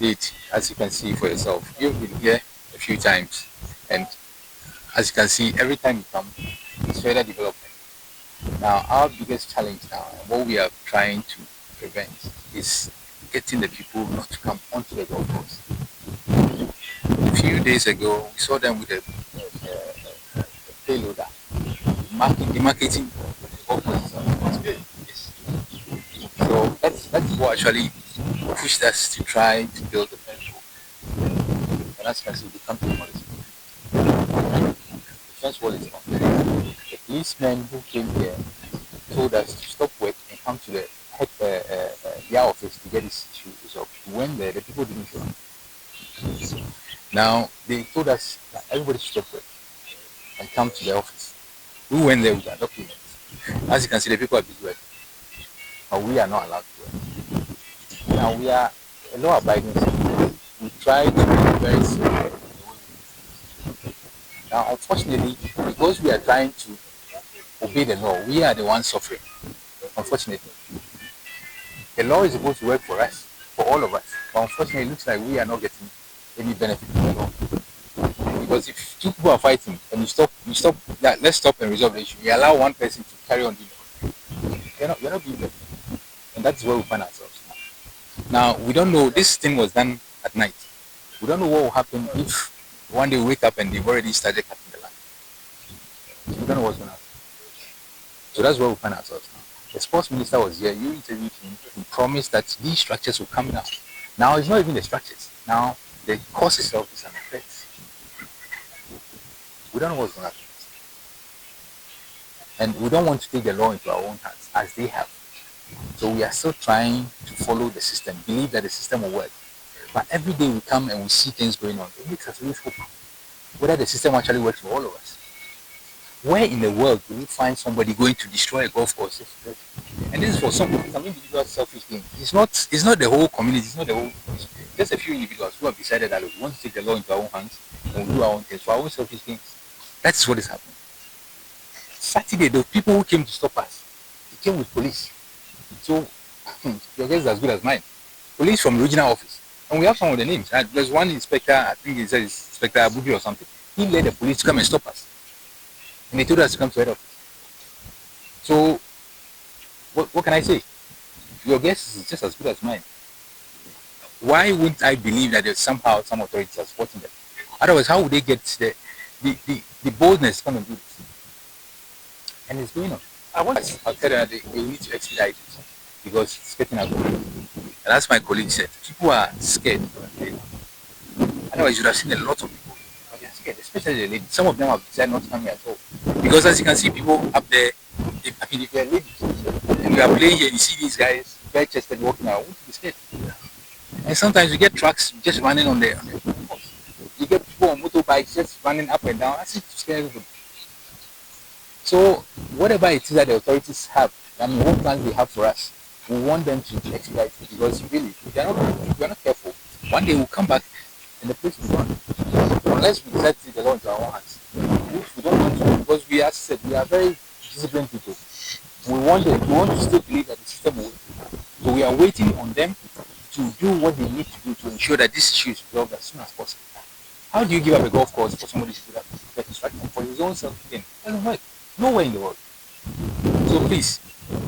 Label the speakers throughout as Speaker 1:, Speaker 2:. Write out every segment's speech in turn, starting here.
Speaker 1: debate, as you can see for yourself. You've been here a few times, and as you can see, every time you come, it's further development. Now, our biggest challenge now, and what we are trying to prevent, is getting the people not to come onto the golf course. A few days ago, we saw them with a payloader, demarcating the golf course. Yes. So that's what actually pushed us to try to build the fence wall. And as you can see, the country policy. The fence wall is not there. The policemen who came here told us to stop work and come to the their office to get this issue resolved. We went there, the people didn't show up. Now, they told us that everybody should stop work and come to the office. We went there with our documents. As you can see, the people are busy working, but we are not allowed to work. Now, we are a law-abiding citizens. We try to be very simple. Now, unfortunately, because we are trying to obey the law, we are the ones suffering. Unfortunately, the law is supposed to work for us, for all of us. But unfortunately, it looks like we are not getting any benefit from the law. Because if two people are fighting and you stop, let's stop and resolve the issue. You allow one person to carry on doing it. You're not doing that. And that's where we find ourselves now. Now, we don't know, this thing was done at night. We don't know what will happen if one day we wake up and they've already started cutting the land. We don't know what's going to happen. So that's where we find ourselves now. The sports minister was here, you interviewed him, he promised that these structures will come down. Now it's not even the structures. Now the course itself is an effect. We don't know what's going to happen. And we don't want to take the law into our own hands as they have. So we are still trying to follow the system, believe that the system will work. But every day we come and we see things going on, it makes us lose hope whether the system actually works for all of us. Where in the world do we find somebody going to destroy a golf course? And this is for some individual selfish gain. It's not the whole community, it's not the whole, just a few individuals who have decided that we want to take the law into our own hands and we'll do our own things for our own selfish gains. That's what is happening. Saturday, the people who came to stop us, they came with police. So your guess is as good as mine. Police from the regional office. And we have some of the names. There's one inspector, I think he says Inspector Abubi or something. He led the police to come and stop us. And they told us to come to head office. So, what can I say? Your guess is just as good as mine. Why wouldn't I believe that there's somehow some authorities are supporting them? Otherwise, how would they get the boldness to come and do this? And it's going on. I'll tell you that they need to expedite it because it's getting out of hand. And as my colleague said, people are scared. Otherwise, you would have seen a lot of people. But they're scared, especially the ladies. Some of them have decided not to come here at all. Because as you can see, people up there, if they're ladies, and we are playing here, you see these guys, bare-chested, walking around, won't be scared. And sometimes you get trucks just running on the course. You get people on motorbikes just running up and down. That's it to scare everybody. So, whatever it is that the authorities have, what plans they have for us, we want them to expedite it because really, if we are not careful, one day we'll come back and the place will be gone. Unless we decide to take the law into our own hands. We don't want to, because we are very disciplined people. We want to still believe that the system will work. So we are waiting on them to do what they need to do to ensure that this issue is resolved as soon as possible. How do you give up a golf course for somebody to do that for his own self-gain? It doesn't work. Nowhere in the world. So please,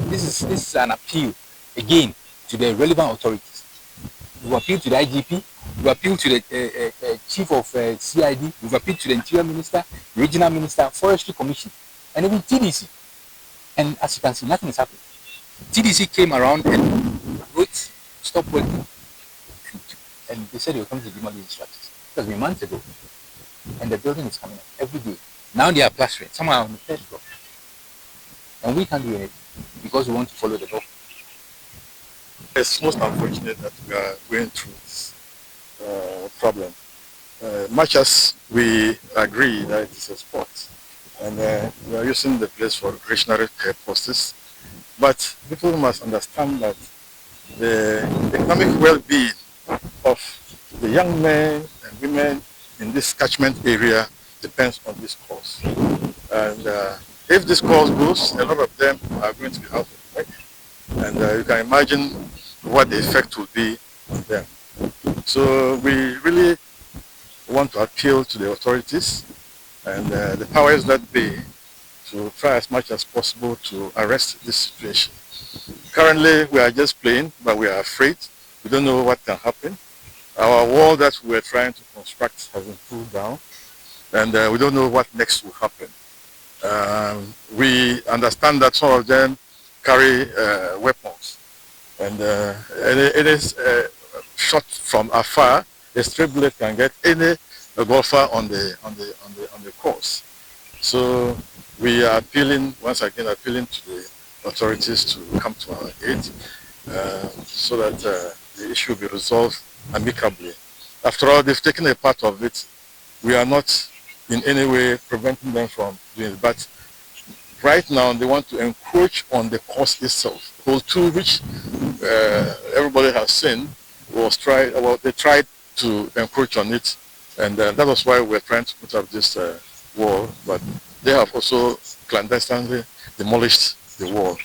Speaker 1: this is an appeal again to the relevant authorities. We appeal to the IGP, we appeal to the chief of CID, we've appealed to the Interior Minister, Regional Minister, Forestry Commission, and even TDC. And as you can see, nothing is happening. TDC came around and wrote, stop working. And they said they were coming to demolish the structures. It has been months ago. And the building is coming up every day. Now they are plastering. Some are on the third floor. And we can't do anything because we want to follow the law.
Speaker 2: It's most unfortunate that we are going through this problem. Much as we agree that it is a sport and we are using the place for recreational purposes, but people must understand that the economic well-being of the young men and women in this catchment area depends on this course. And if this course goes, a lot of them are going to be out of work. And you can imagine what the effect will be on them. So we really want to appeal to the authorities and the powers that be to try as much as possible to arrest this situation. Currently, we are just playing, but we are afraid. We don't know what can happen. Our wall that we're trying to construct has been pulled down, and we don't know what next will happen. We understand that some of them carry weapons, and it is shot from afar. A straight bullet can get any golfer on the course. So we are appealing once again, appealing to the authorities to come to our aid so that the issue will be resolved amicably. After all, they've taken a part of it. We are not in any way preventing them from doing it, but right now they want to encroach on the course itself. Hole 2, which everybody has seen, was tried. Well, they tried to encroach on it, and that was why we're trying to put up this wall. But they have also clandestinely demolished the wall.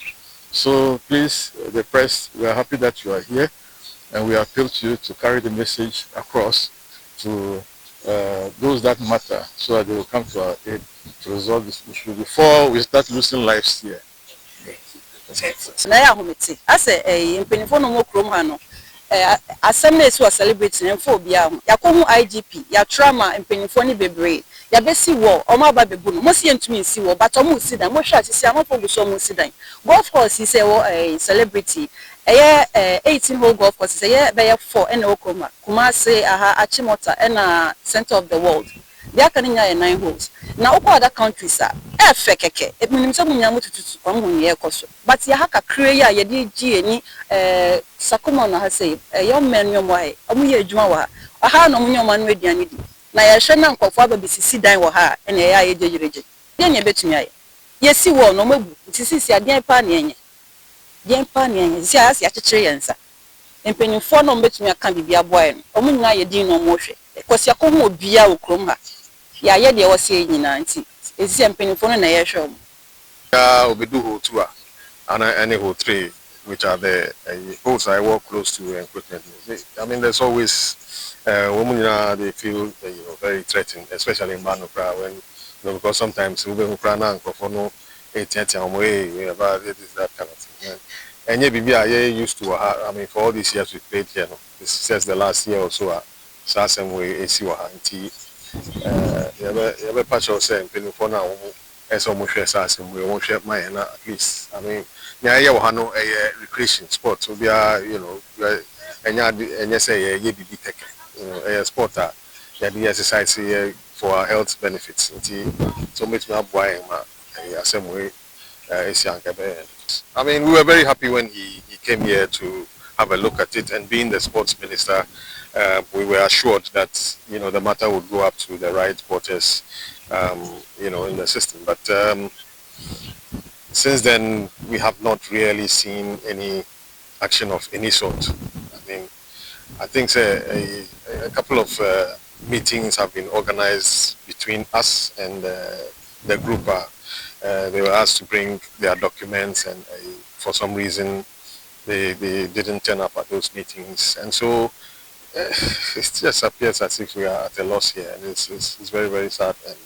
Speaker 2: So please, the press, we are happy that you are here, and we appeal to you to carry the message across to those that matter, so that they will come to our aid to resolve this issue before we start losing lives here.
Speaker 3: Na ya homete ase mpanyinfo no mo krom ha no asem na esi o celebrate na mfo obi ahụ yakohu IGP ya trauma mpanyinfo ni bebre ya besi wo omo aba bebu no mo si entumi nsi wo but omo si dan mo hwa asisi amafo guso omo si dan golf course is a celebrity 18 hole golf course is be 4 and okoma Kumasi aha Achimota and center of the world they can 9 holes now all other countries are fekeke it means some nyamu tutu kwa mu ye koso but ya haka kre ya ye di gi eni Sakumono ha say young men nyom wa he omu ye adwuma wa aha no mu nyoma no aduane di na ye hwe na nkofo aba bisisi dan wo ha ene ya ye jejereje ye nya betumi aye ye si wo no mabu sisi aden pa na enye den pa na enye si asi akekere yensa empenyimfo no betumi aka bibia boy no omu nyina ye din no mo hwe kwasi akohu obia wo krom ha ya ye de wo se nyina nti esi empenyimfo no na ye hwe omu
Speaker 4: obedu hole 2 and any hole 3 which are the holes I walk close to equipment. I mean, there's always women they feel very threatened, especially in Manukra when because sometimes we can no about that kind of thing. And yeah, BB I used to I mean for all these years we played here, this is the last year or so. So same way AC you patch yourself for now. As almost as we won't share my at least. I mean, yeah, you have no recreation sport. So we are, and you say, yeah, be tech, a sport that the exercise here for our health benefits. So much more buying my same way. I mean, we were very happy when he came here to have a look at it, and being the sports minister, we were assured that the matter would go up to the right quarters. In the system, but since then we have not really seen any action of any sort. I mean, I think a couple of meetings have been organized between us and the group. They were asked to bring their documents, and for some reason they didn't turn up at those meetings, and so it just appears as if we are at a loss here, and it's very, very sad. And